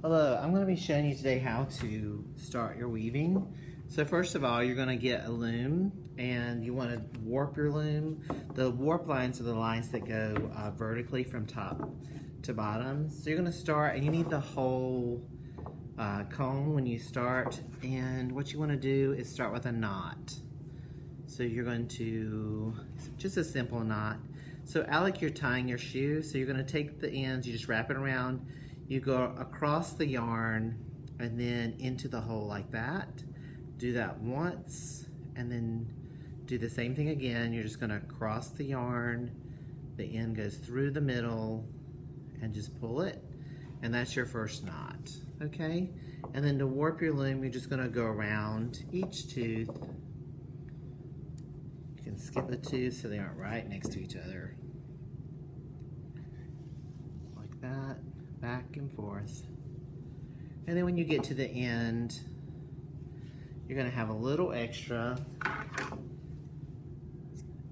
Hello, I'm going to be showing you today how to start your weaving. So first of all, you're going to get a loom and you want to warp your loom. The warp lines are the lines that go vertically from top to bottom. So you're going to start, and you need the whole comb when you start, and what you want to do is start with a knot. So you're going to, just a simple knot. So Alec, you're tying your shoe, so you're going to take the ends, you just wrap it around, you go across the yarn and then into the hole like that. Do that once and then do the same thing again. You're just going to cross the yarn, the end goes through the middle, and just pull it, and that's your first knot, okay? And then to warp your loom, you're just going to go around each tooth. You can skip a tooth so they aren't right next to each other. Like that, back and forth. And then when you get to the end, you're going to have a little extra,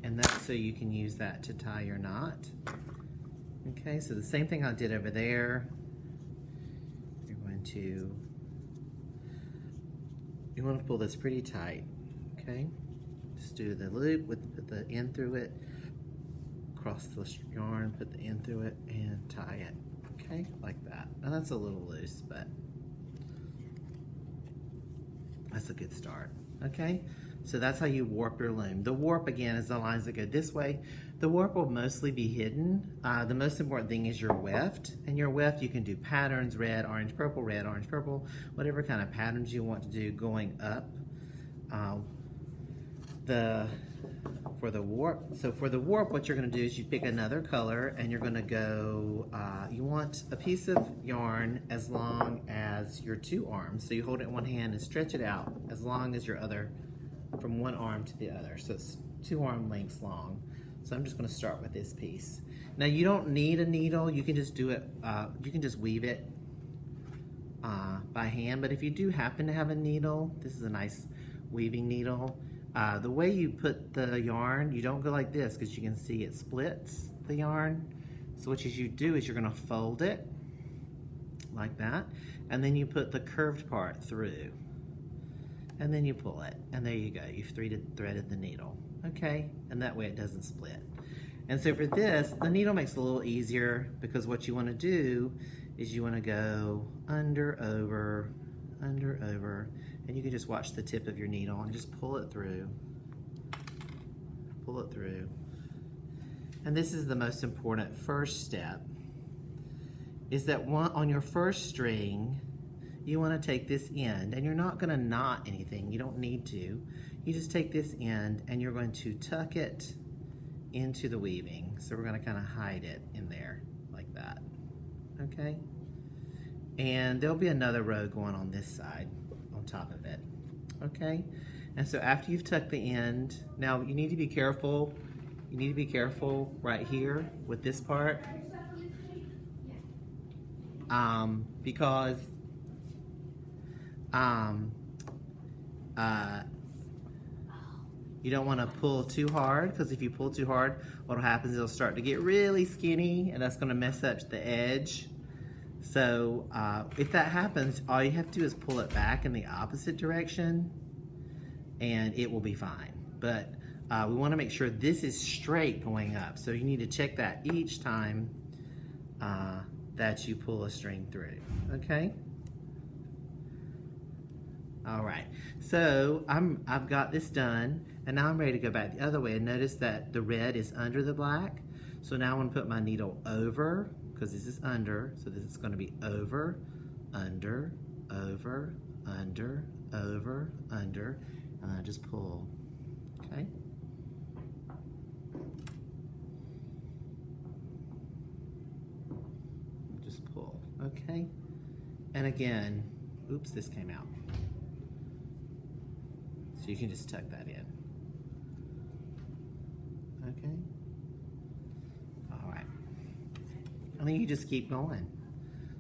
and that's so you can use that to tie your knot. Okay, so the same thing I did over there. You want to pull this pretty tight, okay? Just do the loop, put the end through it, cross the yarn, put the end through it, and tie it, okay? Like that. Now that's a little loose, but that's a good start, okay? So that's how you warp your loom. The warp, again, is the lines that go this way. The warp will mostly be hidden. The most important thing is your weft. And your weft, you can do patterns, red, orange, purple, whatever kind of patterns you want to do going up. For the warp, what you're gonna do is you pick another color and you're gonna go, you want a piece of yarn as long as your two arms. So you hold it in one hand and stretch it out as long as your other, from one arm to the other. So it's 2 arm lengths long. So I'm just gonna start with this piece. Now you don't need a needle, you can just do it, you can just weave it by hand, but if you do happen to have a needle, this is a nice weaving needle. The way you put the yarn, you don't go like this because you can see it splits the yarn. So what you do is you're gonna fold it like that, and then you put the curved part through. And then you pull it, and there you go. You've threaded the needle, okay? And that way it doesn't split. And so for this, the needle makes it a little easier because what you wanna do is you wanna go under, over, and you can just watch the tip of your needle and just pull it through. Pull it through. And this is the most important first step, is that on your first string, you want to take this end, and you're not going to knot anything. You don't need to. You just take this end and you're going to tuck it into the weaving. So we're going to kind of hide it in there like that. Okay? And there'll be another row going on this side on top of it. Okay? And so after you've tucked the end, now you need to be careful. You need to be careful right here with this part. Because you don't want to pull too hard, because if you pull too hard, what'll happen is it'll start to get really skinny, and that's going to mess up the edge. So if that happens, all you have to do is pull it back in the opposite direction, and it will be fine. But we want to make sure this is straight going up, so you need to check that each time that you pull a string through, okay? All right, so I've got this done, and now I'm ready to go back the other way. And notice that the red is under the black. So now I'm gonna put my needle over, because this is under, so this is gonna be over, under, over, under, over, under, and I just pull, okay? Just pull, okay? And again, oops, this came out. So you can just tuck that in. Okay? All right. And then you just keep going.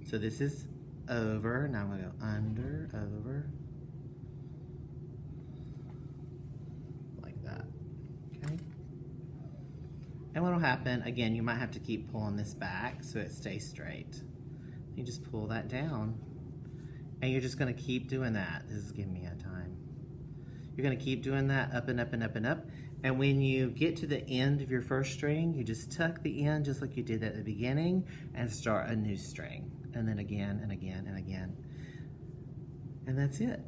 So this is over. Now I'm gonna go under, over. Like that. Okay? And what'll happen, again, you might have to keep pulling this back so it stays straight. You just pull that down And you're just going to keep doing that. This is giving me a time. You're going to keep doing that up and up and up and up. And when you get to the end of your first string, you just tuck the end just like you did at the beginning and start a new string. And then again and again and again. And that's it.